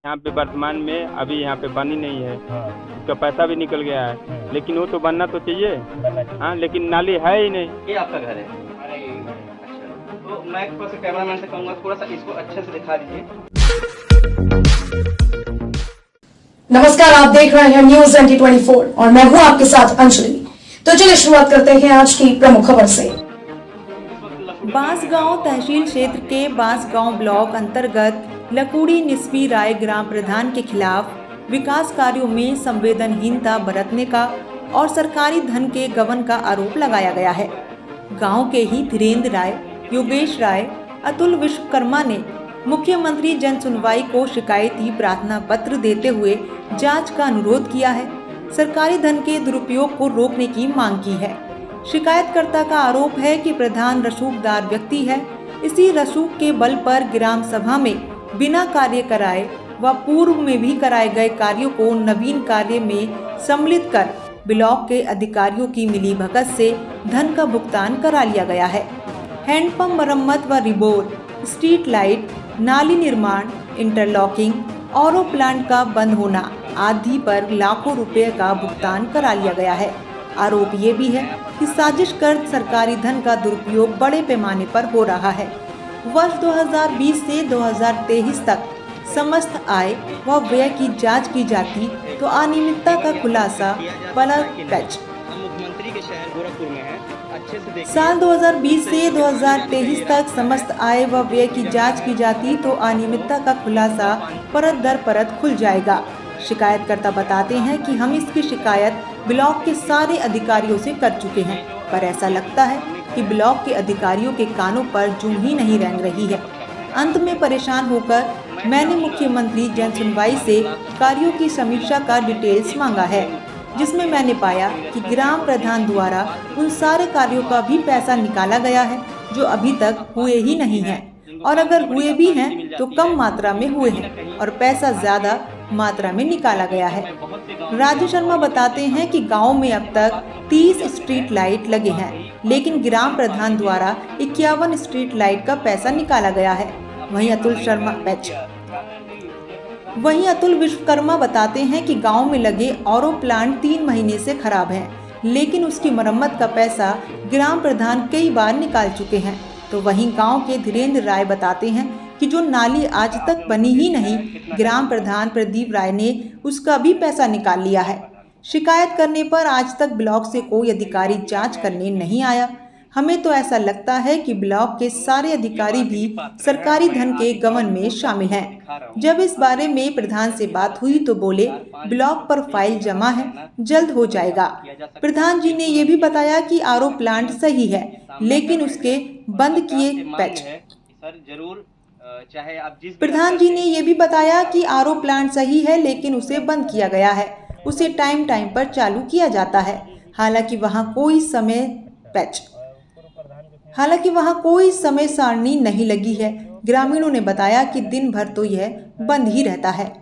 यहाँ पे वर्तमान में अभी यहाँ पे बनी नहीं है। हाँ। उसका पैसा भी निकल गया है, लेकिन वो तो बनना तो चाहिए। बनना चाहिए। हाँ, लेकिन नाली है ही नहीं। ये आपका घर है? अच्छा, तो मैं थोड़ा सा कैमरामैन से कहूँगा थोड़ा सा इसको अच्छे से दिखा दीजिए। नमस्कार, आप देख रहे हैं न्यूज 2024 और मैं हूं आपके साथ अंजलि। तो चलिए शुरुआत करते हैं आज की प्रमुख खबर से। बांसगांव तहसील क्षेत्र के बांसगांव ब्लॉक अंतर्गत लकुड़ी निस्वी राय ग्राम प्रधान के खिलाफ विकास कार्यों में संवेदनहीनता बरतने का और सरकारी धन के गबन का आरोप लगाया गया है। गांव के ही धीरेन्द्र राय, योगेश राय, अतुल विश्वकर्मा ने मुख्यमंत्री जन सुनवाई को शिकायती प्रार्थना पत्र देते हुए जांच का अनुरोध किया है। सरकारी धन के दुरुपयोग को रोकने की मांग की है। शिकायतकर्ता का आरोप है कि प्रधान रसूखदार व्यक्ति है। इसी रसूख के बल पर ग्राम सभा में बिना कार्य कराए व पूर्व में भी कराए गए कार्यों को नवीन कार्य में सम्मिलित कर ब्लॉक के अधिकारियों की मिलीभगत से धन का भुगतान करा लिया गया है। हैंडपंप मरम्मत व रिबोर, स्ट्रीट लाइट, नाली निर्माण, इंटरलॉकिंग, ऑरो प्लांट का बंद होना आदि पर लाखों रुपए का भुगतान करा लिया गया है। आरोप ये भी है कि साजिश कर सरकारी धन का दुरुपयोग बड़े पैमाने पर हो रहा है। वर्ष 2020 से 2023 तक समस्त आय व व्यय की जांच की जाती तो अनियमितता का खुलासा पैच। मुख्यमंत्री के शहर गोरखपुर में है, अच्छे से देखिए। साल 2020 से 2023 तक समस्त आय व व्यय की जांच की जाती तो अनियमितता का खुलासा परत दर परत खुल जाएगा। शिकायतकर्ता बताते हैं कि हम इसकी शिकायत ब्लॉक के सारे अधिकारियों से कर चुके हैं, पर ऐसा लगता है कि ब्लॉक के अधिकारियों के कानों पर जूं ही नहीं रेंग रही है। अंत में परेशान होकर मैंने मुख्यमंत्री जन सुनवाई से कार्यों की समीक्षा का डिटेल्स मांगा है, जिसमें मैंने पाया कि ग्राम प्रधान द्वारा उन सारे कार्यों का भी पैसा निकाला गया है जो अभी तक हुए ही नहीं हैं, और अगर हुए भी हैं तो कम मात्रा में हुए हैं और पैसा ज्यादा मात्रा में निकाला गया है। राजू शर्मा बताते हैं कि गांव में अब तक 30 स्ट्रीट लाइट लगे हैं, लेकिन ग्राम प्रधान द्वारा 51 स्ट्रीट लाइट का पैसा निकाला गया है। वहीं अतुल विश्वकर्मा बताते हैं कि गांव में लगे ऑरो प्लांट 3 महीने से खराब है, लेकिन उसकी मरम्मत का पैसा ग्राम प्रधान कई बार निकाल चुके हैं। तो वहीं गांव के धीरेन्द्र राय बताते हैं कि जो नाली आज तक बनी ही नहीं, ग्राम प्रधान प्रदीप राय ने उसका भी पैसा निकाल लिया है। शिकायत करने पर आज तक ब्लॉक से कोई अधिकारी जांच करने नहीं आया। हमें तो ऐसा लगता है कि ब्लॉक के सारे अधिकारी भी सरकारी धन के गबन में शामिल हैं। जब इस बारे में प्रधान से बात हुई तो बोले ब्लॉक पर फाइल जमा है, जल्द हो जाएगा। प्रधान जी ने ये भी बताया कि आरओ प्लांट सही है, लेकिन उसके बंद किए पैच। प्रधान जी ने ये भी बताया कि आरओ प्लांट सही है, लेकिन उसे बंद किया गया है। उसे टाइम टाइम पर चालू किया जाता है। हालांकि वहां कोई समय सारणी नहीं लगी है। ग्रामीणों ने बताया कि दिन भर तो यह बंद ही रहता है।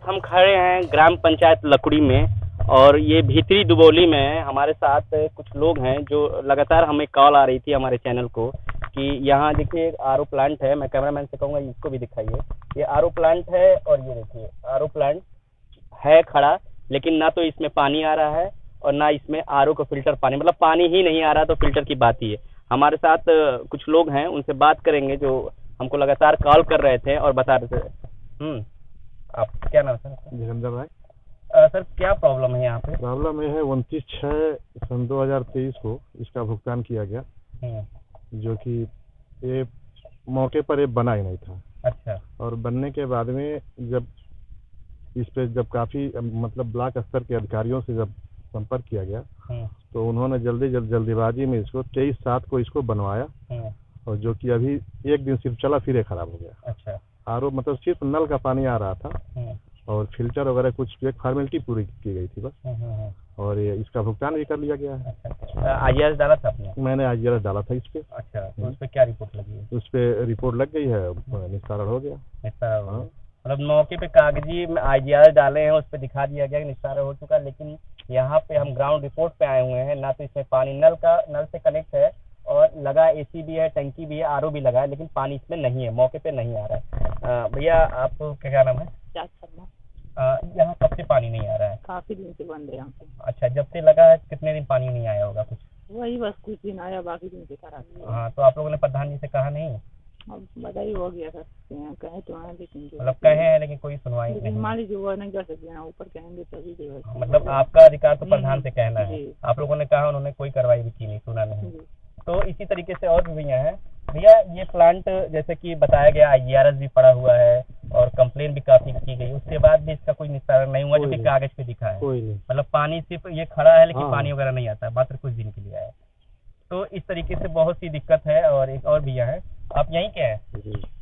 हम खड़े हैं ग्राम पंचायत लकुड़ी में और ये भीतरी दुबौली में है। हमारे साथ कुछ लोग हैं जो लगातार हमें कॉल आ रही थी हमारे चैनल को कि यहाँ देखिए एक आरओ प्लांट है। मैं कैमरामैन से कहूँगा इसको भी दिखाइए। ये आरओ प्लांट है और ये देखिए आरओ प्लांट है खड़ा, लेकिन ना तो इसमें पानी आ रहा है और ना इसमें आरओ का फिल्टर पानी, मतलब पानी ही नहीं आ रहा तो फिल्टर की बात ही है। हमारे साथ कुछ लोग हैं, उनसे बात करेंगे जो हमको लगातार कॉल कर रहे थे और बता रहे थे। आप क्या नाम सर? धीरेन्द्र राय। सर क्या प्रॉब्लम है यहाँ पे? प्रॉब्लम यह है 29/6/2023 को इसका भुगतान किया गया, जो कि ये मौके पर ये बना ही नहीं था। अच्छा। और बनने के बाद में जब काफ़ी मतलब ब्लॉक स्तर के अधिकारियों से जब संपर्क किया गया तो उन्होंने जल्दीबाजी में इसको 23/7 को इसको बनवाया, और जो कि अभी एक दिन सिर्फ चला फिर खराब हो गया। अच्छा। आरओ मतलब सिर्फ नल का पानी आ रहा था और फिल्टर वगैरह कुछ एक फॉर्मेलिटी पूरी की गई थी बस, और ये इसका भुगतान भी कर लिया गया है। आईआरएस डाला था आपने? मैंने आईआरएस डाला था इस पे। अच्छा, तो उस पे क्या रिपोर्ट लगी है? उस पे रिपोर्ट लग गई है, निस्तारण हो गया। निस्तारण हो गया, मतलब मौके पे कागजी आईआरएस डाले हैं, उस पे दिखा दिया गया कि निस्तारण हो चुका, लेकिन यहाँ पे हम ग्राउंड रिपोर्ट पे आए हुए हैं। ना तो इसमें पानी नल से कनेक्ट है और लगा एसी भी है, टंकी भी है, आरओ भी लगा है, लेकिन पानी इसमें नहीं है, मौके पे नहीं आ रहा है। भैया आप क्या नाम है? जाट शर्मा। यहाँ कब से पानी नहीं आ रहा है? काफी दिन से बंद है यहाँ पे। अच्छा, जब से लगा है कितने दिन पानी नहीं आया होगा कुछ? वही बस कुछ दिन आया, बाकी दिन से खराब है। हाँ, तो आप लोगों ने प्रधान जी से कहा नहीं? अब बधाई हो गया सकते हैं, कहे तो हैं लेकिन मतलब कहे हैं लेकिन कोई सुनवाई नहीं। मान लीजिए वो नहीं कर सकते हैं, ऊपर कहेंगे तभी जो है। मतलब आपका अधिकार तो प्रधान से कहना है, आप लोगों ने कहा, उन्होंने कोई कार्रवाई भी की नहीं, सुना नहीं। तो इसी तरीके से और भी भैया हैं। भैया ये प्लांट जैसे कि बताया गया IGRS भी पड़ा हुआ है और कंप्लेन भी काफी की गई, उसके बाद भी इसका कोई निस्तारण नहीं हुआ, जो कि कागज पे दिखा है। मतलब पानी सिर्फ ये खड़ा है लेकिन पानी वगैरह नहीं आता, मात्र कुछ दिन के लिए आया। तो इस तरीके से बहुत सी दिक्कत है। और एक और भैया है, आप यहीं के हैं?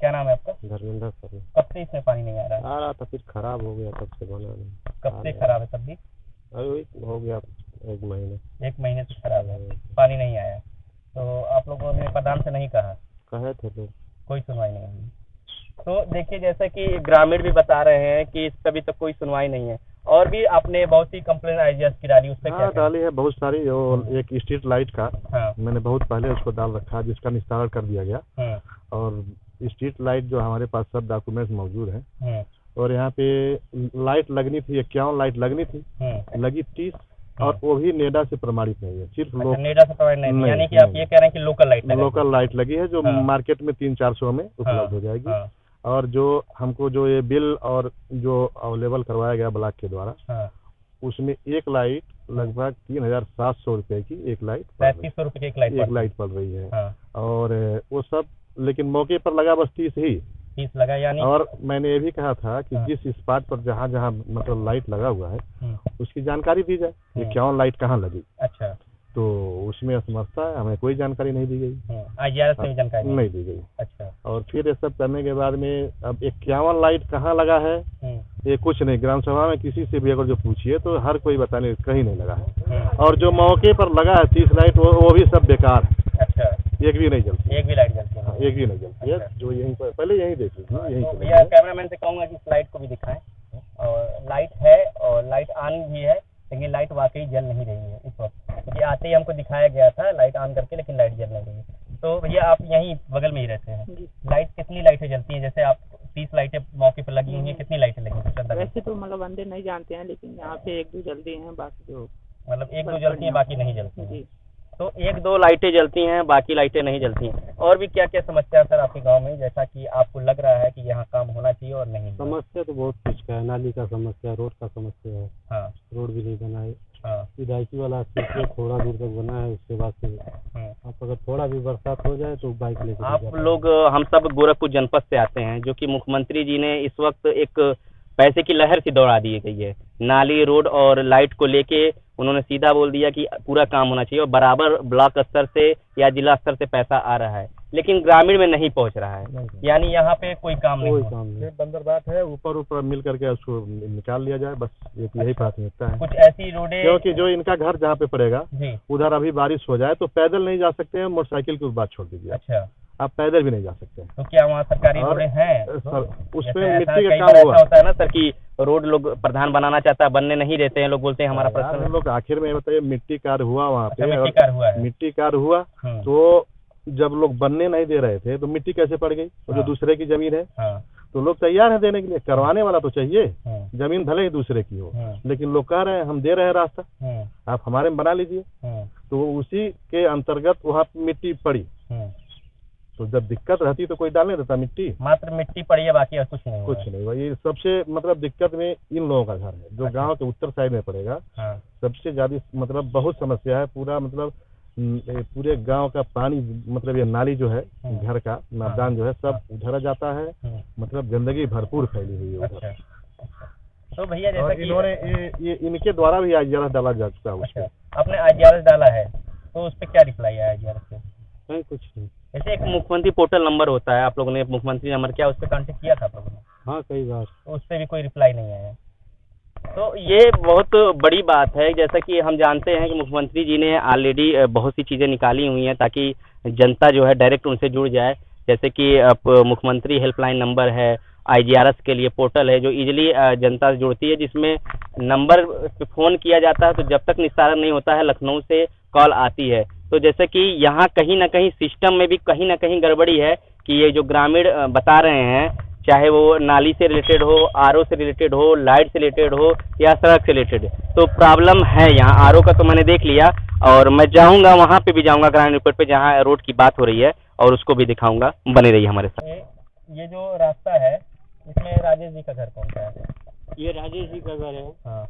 क्या नाम है आपका? धर्मेंद्र सर। कब से इसमें पानी नहीं आ रहा है? आ रहा था, फिर खराब हो गया, तब से बना नहीं। कब से खराब है? तब भी अरे हो गया 1 महीने। 1 महीने से खराब है, पानी नहीं आया। तो आप लोगों ने प्रधान से नहीं कहा? कहे थे तो कोई सुनवाई नहीं हुई। तो देखिए, जैसा कि ग्रामीण भी बता रहे हैं कि इसका अभी तक कोई सुनवाई नहीं है। और भी आपने बहुत सी कंप्लेन IGRS की डाली, उस पर क्या डाली है बहुत सारी। और एक स्ट्रीट लाइट का मैंने बहुत पहले उसको डाल रखा, जिसका निस्तारण कर दिया गया। और स्ट्रीट लाइट जो हमारे पास सब डॉक्यूमेंट्स मौजूद हैं। और यहाँ पे लाइट लगनी थी, 51 लाइट लगनी थी, लगी 30, और वो भी नेडा से प्रमाणित नहीं है। सिर्फ नेडा से प्रमाणित नहीं, यानी कि आप ये कह रहे हैं कि लोकल लाइट लगी है, जो मार्केट में 300-400 में उपलब्ध हो जाएगी। और जो हमको जो ये बिल और जो अवेलेबल करवाया गया ब्लॉक के द्वारा, उसमें एक लाइट लगभग 3700 रुपए की एक लाइट, 3500 रुपए की एक लाइट पड़ रही है। और वो सब लेकिन मौके पर लगा बस 30 लगा। यानी और मैंने ये भी कहा था कि जिस स्पॉट पर जहाँ जहाँ मतलब लाइट लगा हुआ है उसकी जानकारी दी जाए, ये क्या लाइट कहाँ लगी। अच्छा, तो उसमें असमर्थता है, हमें कोई जानकारी नहीं दी गई। IGRS से जानकारी नहीं दी गई। अच्छा। और फिर ये सब करने के बाद में अब 51 लाइट कहाँ लगा है ये कुछ नहीं, ग्राम सभा में किसी से भी अगर जो पूछिए तो हर कोई बताने कहीं नहीं लगा है। और जो मौके पर लगा है 30 लाइट, वो भी सब बेकार है। अच्छा, एक भी नहीं जलती, एक भी लाइट जलती है? एक भी नहीं जलती है। जो यहीं पर पहले यहीं देख लीजिए। तो भैया कैमरामैन से कहूँगा कि इस लाइट को भी दिखाएं। और लाइट है और लाइट ऑन भी है, लेकिन लाइट वाकई जल नहीं रही है इस वक्त, क्योंकि आते ही हमको दिखाया गया था लाइट ऑन करके, लेकिन लाइट जल नहीं रही है। तो भैया आप यहीं बगल में ही रहते हैं, लाइट कितनी लाइटें जलती हैं? जैसे आप 30 लाइटें मौके पर लगी हुई हैं, कितनी लाइटें लगी हैं? वैसे तो मतलब अंदर नहीं जानते हैं, लेकिन यहाँ पे 1-2 जलती हैं, बाकी जो मतलब 1-2 जलती हैं, बाकी नहीं जलती हैं। तो 1-2 लाइटें जलती हैं, बाकी लाइटें नहीं जलती हैं। और भी क्या क्या समस्या है सर आपके गांव में, जैसा कि आपको लग रहा है कि यहाँ काम होना चाहिए और नहीं? समस्या तो बहुत कुछ का है, नाली का समस्या, रोड का समस्या है। हाँ, रोड भी नहीं बना है। विधायकी वाला थोड़ा दूर तक बना है, उसके बाद से आप अगर थोड़ा भी बरसात हो जाए तो बाइक लेकर आप लोग, हम सब गोरखपुर जनपद से आते हैं, जो कि मुख्यमंत्री जी ने इस वक्त एक पैसे की लहर सी दौड़ा दी गई है। नाली, रोड और लाइट को लेके उन्होंने सीधा बोल दिया कि पूरा काम होना चाहिए और बराबर ब्लॉक स्तर से या जिला स्तर से पैसा आ रहा है, लेकिन ग्रामीण में नहीं पहुंच रहा है। यानी यहाँ पे कोई काम नहीं। बंदर बात है, ऊपर मिल करके उसको निकाल लिया जाए, बस यही प्राथमिकता है। कुछ ऐसी रोडें, क्योंकि जो इनका घर जहाँ पे पड़ेगा उधर अभी बारिश हो जाए तो पैदल नहीं जा सकते हैं, मोटरसाइकिल की बात छोड़ दीजिए। अच्छा, आप पैदल भी नहीं जा सकते हैं। तो क्या वहाँ सरकारी रोडें हैं? उसमें मिट्टी का काम हुआ होता है ना सर कि रोड लोग प्रधान बनाना चाहता है, बनने नहीं देते हैं, लोग बोलते हैं हमारा प्रश्न। लोग आखिर में बताइए, मिट्टी कार्य हुआ वहाँ पे, मिट्टी कार्य हुआ तो जब लोग बनने नहीं दे रहे थे तो मिट्टी कैसे पड़ गई? और जो दूसरे की जमीन है तो लोग तैयार है देने के लिए, करवाने वाला तो चाहिए। जमीन भले ही दूसरे की हो, लेकिन लोग कह रहे हैं हम दे रहे हैं रास्ता, आप हमारे में बना लीजिए। तो उसी के अंतर्गत वहाँ मिट्टी पड़ी। तो जब दिक्कत रहती तो कोई डालने देता मिट्टी? मात्र मिट्टी पड़ी है, बाकी और कुछ नहीं। वही सबसे मतलब दिक्कत में इन लोगों का घर है, जो गांव के उत्तर साइड में पड़ेगा। सबसे ज्यादा मतलब बहुत समस्या है। पूरा मतलब पूरे गांव का पानी, मतलब ये नाली जो है घर का मैदान जो है सब उधर जाता है। मतलब गंदगी भरपूर फैली हुई है उधर। तो भैया जैसा कि इन्होंने ये इनके द्वारा भी IGRS डाला जा चुका है। आपने IGRS डाला है तो उस पर क्या रिप्लाई है IGRS से? कुछ नहीं। जैसे एक मुख्यमंत्री पोर्टल नंबर होता है, आप लोगों ने मुख्यमंत्री नंबर क्या उस पर कॉन्टेक्ट किया था आप लोगों ने? हाँ, कई बार। तो उस पर भी कोई रिप्लाई नहीं आया। तो ये बहुत बड़ी बात है। जैसा कि हम जानते हैं कि मुख्यमंत्री जी ने ऑलरेडी बहुत सी चीज़ें निकाली हुई हैं ताकि जनता जो है डायरेक्ट उनसे जुड़ जाए। जैसे कि मुख्यमंत्री हेल्पलाइन नंबर है, IGRS के लिए पोर्टल है जो इजीली जनता से जुड़ती है, जिसमें नंबर पे फ़ोन किया जाता है तो जब तक निस्तारण नहीं होता है लखनऊ से कॉल आती है। तो जैसे कि यहाँ कहीं ना कहीं सिस्टम में भी कहीं ना कहीं गड़बड़ी है कि ये जो ग्रामीण बता रहे हैं चाहे वो नाली से रिलेटेड हो, आरओ से रिलेटेड हो, लाइट से रिलेटेड हो या सड़क से रिलेटेड। तो प्रॉब्लम है यहाँ। आरओ का तो मैंने देख लिया और मैं जाऊँगा वहाँ पे भी जाऊँगा ग्राउंड रिपोर्ट पे जहाँ रोड की बात हो रही है और उसको भी दिखाऊँगा। बने रहिए हमारे साथ। ये जो रास्ता है इसमें राजेश जी का घर कौन सा है? ये राजेश जी का घर है। हाँ,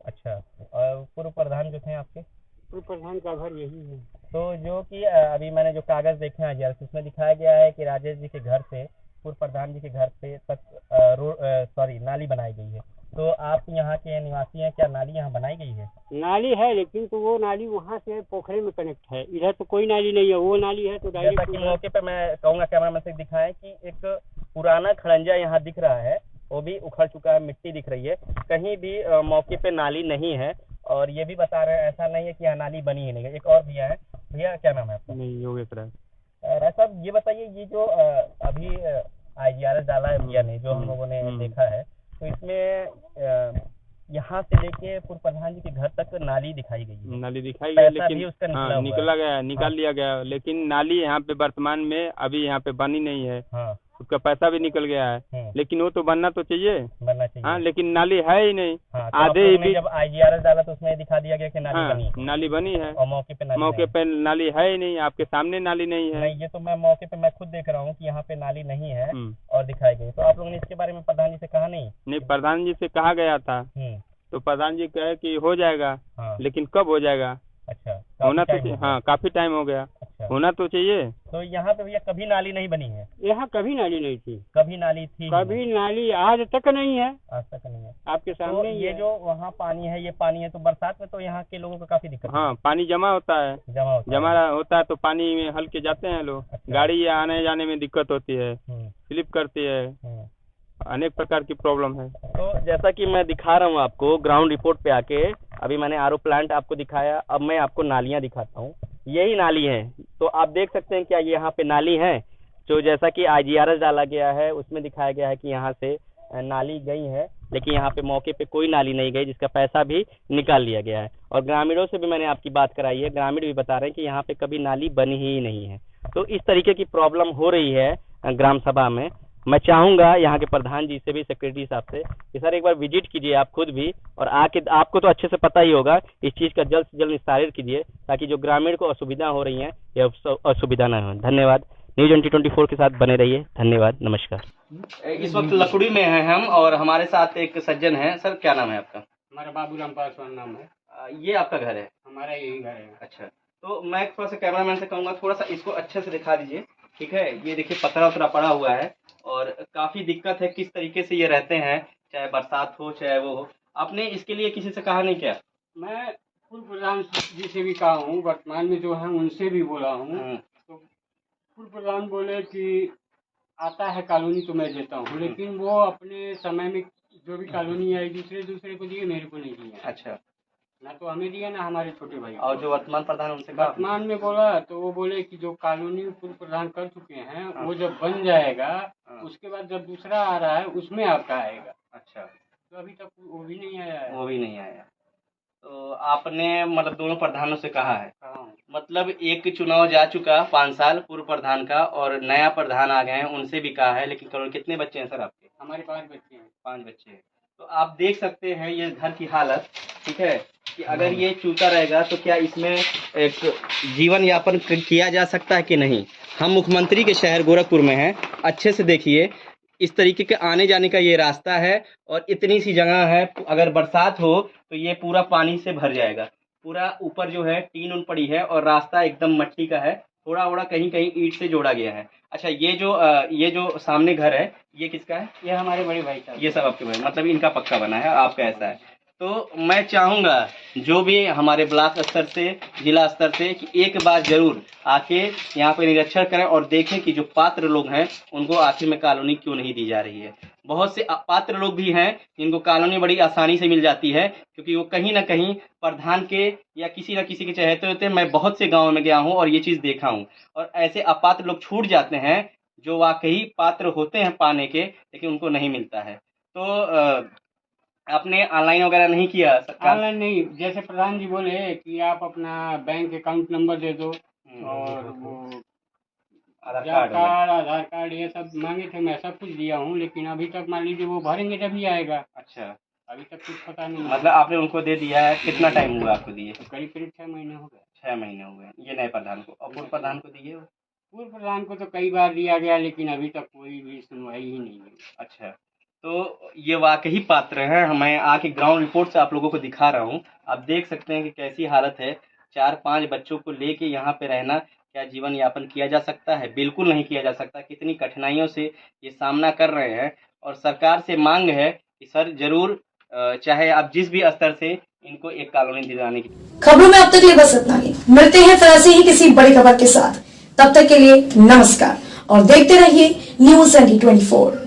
अच्छा। और पूर्व प्रधान जो थे आपके? पूर्व प्रधान का घर यही है। तो जो कि अभी मैंने जो कागज देखे हैं आज उसमें दिखाया गया है कि राजेश जी के घर से पूर्व प्रधान जी के घर से तक नाली बनाई गई है। तो आप यहाँ के निवासी हैं, क्या नाली यहाँ बनाई गई है? नाली है, लेकिन तो वो नाली वहाँ से पोखरे में कनेक्ट है, इधर तो कोई नाली नहीं है। वो नाली है तो जैसा कि मौके पे मैं कहूँगा कैमरामैन से दिखाएं कि एक पुराना खड़ंजा यहाँ दिख रहा है, वो भी उखड़ चुका है, मिट्टी दिख रही है, कहीं भी मौके पे नाली नहीं है। और ये भी बता रहे हैं ऐसा नहीं है कि यहाँ नाली बनी ही नहीं है। एक और भैया है, भैया क्या नाम है आपका? नहीं, योगेश राय। राय साहब ये बताइए, ये जो अभी IGRS डाला है भैया ने, जो हम लोगों ने देखा है, तो इसमें यहाँ से लेके पूर्व प्रधान जी के घर तक नाली दिखाई गई है। नाली दिखाई गई, लेकिन उसका निकाल लिया गया, लेकिन नाली यहाँ पे वर्तमान में अभी यहाँ पे बनी नहीं है। हाँ, उसका पैसा भी निकल गया है, लेकिन वो तो बनना तो चाहिए। हाँ, लेकिन नाली है ही नहीं। हाँ, तो आधे ही जब IGRS डाला तो उसमें दिखा दिया गया कि नाली बनी है। नाली बनी है और मौके पे नाली है ही नहीं। आपके सामने नाली नहीं है। नहीं, ये तो मैं मौके पे मैं खुद देख रहा हूँ कि यहाँ पे नाली नहीं है और दिखाई गई। तो आप लोगों ने इसके बारे में प्रधान जी से कहा नहीं? नहीं, प्रधान जी से कहा गया था, तो प्रधान जी कहे कि हो जाएगा। लेकिन कब हो जाएगा? अच्छा, होना तो हाँ, काफी टाइम हो गया। अच्छा, होना तो चाहिए। तो यहाँ पे भैया कभी नाली नहीं बनी है? यहाँ कभी नाली नहीं थी। कभी नाली थी? कभी नाली आज तक नहीं है। आज तक नहीं है। आपके तो सामने ये जो वहाँ पानी है, ये पानी है, तो बरसात में तो यहाँ के लोगों को काफी दिक्कत हाँ, पानी जमा होता है। जमा होता है तो पानी में हल के जाते हैं लोग। अच्छा। गाड़ी आने जाने में दिक्कत होती है, स्लिप करती है, अनेक प्रकार की प्रॉब्लम है। तो जैसा कि मैं दिखा रहा हूँ आपको ग्राउंड रिपोर्ट पे आके, अभी मैंने आरओ प्लांट आपको दिखाया, अब मैं आपको नालियाँ दिखाता हूँ। यही नाली है, तो आप देख सकते हैं क्या ये यहाँ पे नाली है। जो जैसा कि IGRS डाला गया है उसमें दिखाया गया है कि यहाँ से नाली गई है, लेकिन यहाँ पे मौके पे कोई नाली नहीं गई, जिसका पैसा भी निकाल लिया गया है। और ग्रामीणों से भी मैंने आपकी बात कराई है, ग्रामीण भी बता रहे हैं कि यहाँ पे कभी नाली बनी ही नहीं है। तो इस तरीके की प्रॉब्लम हो रही है ग्राम सभा में। मैं चाहूँगा यहाँ के प्रधान जी से भी, सेक्रेटरी साहब से, कि सर एक बार विजिट कीजिए आप खुद भी, और आके आपको तो अच्छे से पता ही होगा, इस चीज़ का जल्द से जल्द निस्तारण कीजिए, ताकि जो ग्रामीण को असुविधा हो रही है ये असुविधा न हो। धन्यवाद। न्यूज़ 2024 के साथ बने रहिए। धन्यवाद, नमस्कार। इस वक्त लकुड़ी में हैं हम और हमारे साथ एक सज्जन हैं। सर क्या नाम है आपका? हमारा बाबूराम पासवान नाम है। ये आपका घर है? हमारा यही घर है। अच्छा, तो मैं थोड़ा सा कैमरामैन से कहूँगा थोड़ा सा इसको अच्छे से दिखा दीजिए, ठीक है? ये देखिए पतरा उतरा पड़ा हुआ है और काफ़ी दिक्कत है किस तरीके से ये रहते हैं, चाहे बरसात हो चाहे वो हो। आपने इसके लिए किसी से कहा नहीं क्या? मैं पूर्व प्रधान जी से भी कहा हूँ, वर्तमान में जो है उनसे भी बोला हूँ। तो पूर्व प्रधान बोले कि आता है कॉलोनी तो मैं देता हूँ, लेकिन वो अपने समय में जो भी कॉलोनी आई दूसरे को दिए, मेरे को नहीं दिए। अच्छा, ना तो हमें दिया ना हमारे छोटे भाई। और जो वर्तमान प्रधान उनसे कहा? वर्तमान में बोला तो वो बोले कि जो कॉलोनी पूर्व प्रधान कर चुके हैं वो जब बन जाएगा उसके बाद जब दूसरा आ रहा है उसमें आपका आएगा। अच्छा, तो अभी तक वो भी नहीं आया है। वो भी नहीं आया। तो आपने मतलब दोनों प्रधानों से कहा है? मतलब एक चुनाव जा चुका 5 साल पूर्व प्रधान का और नया प्रधान आ गए हैं, उनसे भी कहा है, लेकिन करोड़ कितने बच्चे हैं सर आपके? हमारे 5 बच्चे हैं। 5 बच्चे हैं। तो आप देख सकते हैं ये घर की हालत, ठीक है, कि अगर ये चूता रहेगा तो क्या इसमें एक जीवन यापन किया जा सकता है कि नहीं। हम मुख्यमंत्री के शहर गोरखपुर में हैं, अच्छे से देखिए इस तरीके के आने जाने का ये रास्ता है और इतनी सी जगह है, अगर बरसात हो तो ये पूरा पानी से भर जाएगा। पूरा ऊपर जो है टीन उन पड़ी है और रास्ता एकदम मट्टी का है, थोड़ा थोड़ा कहीं कहीं ईंट से जोड़ा गया है। अच्छा, ये जो सामने घर है ये किसका है? ये हमारे बड़े भाई का। ये सब आपके भाई, मतलब इनका पक्का बना है, आपका ऐसा है। तो मैं चाहूँगा जो भी हमारे ब्लॉक स्तर से, जिला स्तर से, कि एक बार जरूर आके यहाँ पे निरीक्षण करें और देखें कि जो पात्र लोग हैं उनको आखिर में कॉलोनी क्यों नहीं दी जा रही है। बहुत से पात्र लोग भी हैं जिनको कॉलोनी बड़ी आसानी से मिल जाती है, क्योंकि वो कहीं ना कहीं प्रधान के या किसी न किसी के चहेते होते हैं। मैं बहुत से गाँव में गया हूँ और ये चीज़ देखा हूँ, और ऐसे अपात्र लोग छूट जाते हैं जो वाकई पात्र होते हैं पाने के, लेकिन उनको नहीं मिलता है। तो आपने ऑनलाइन वगैरह नहीं किया? ऑनलाइन नहीं, जैसे प्रधान जी बोले कि आप अपना बैंक अकाउंट नंबर दे दो और वो आधार कार्ड ये सब मांगे थे, मैं सब कुछ दिया हूँ, लेकिन अभी तक मान लीजिए वो भरेंगे जब ही आएगा। अच्छा, अभी तक कुछ पता नहीं। मतलब आपने उनको दे दिया है, कितना टाइम हुआ आपको दिए? तो करीब 6 महीने हो गए। 6 महीने हो गए ये नए प्रधान को। और पूर्व प्रधान को दिए हो? पूर्व प्रधान को तो कई बार दिया गया, लेकिन अभी तक कोई भी सुनवाई ही नहीं हुई। अच्छा, तो ये वाकई पात्र हैं। मैं आके ग्राउंड रिपोर्ट से आप लोगों को दिखा रहा हूँ। आप देख सकते हैं कि कैसी हालत है। 4-5 बच्चों को लेके यहाँ पे रहना, क्या जीवन यापन किया जा सकता है? बिल्कुल नहीं किया जा सकता। कितनी कठिनाइयों से ये सामना कर रहे हैं। और सरकार से मांग है कि सर जरूर, चाहे आप जिस भी स्तर से, इनको एक कॉलोनी दिलाने की। खबरों में अब तक लिए बस इतना ही। मिलते हैं फिर ऐसे ही किसी बड़ी खबर के साथ। तब तक के लिए नमस्कार और देखते रहिए News 24।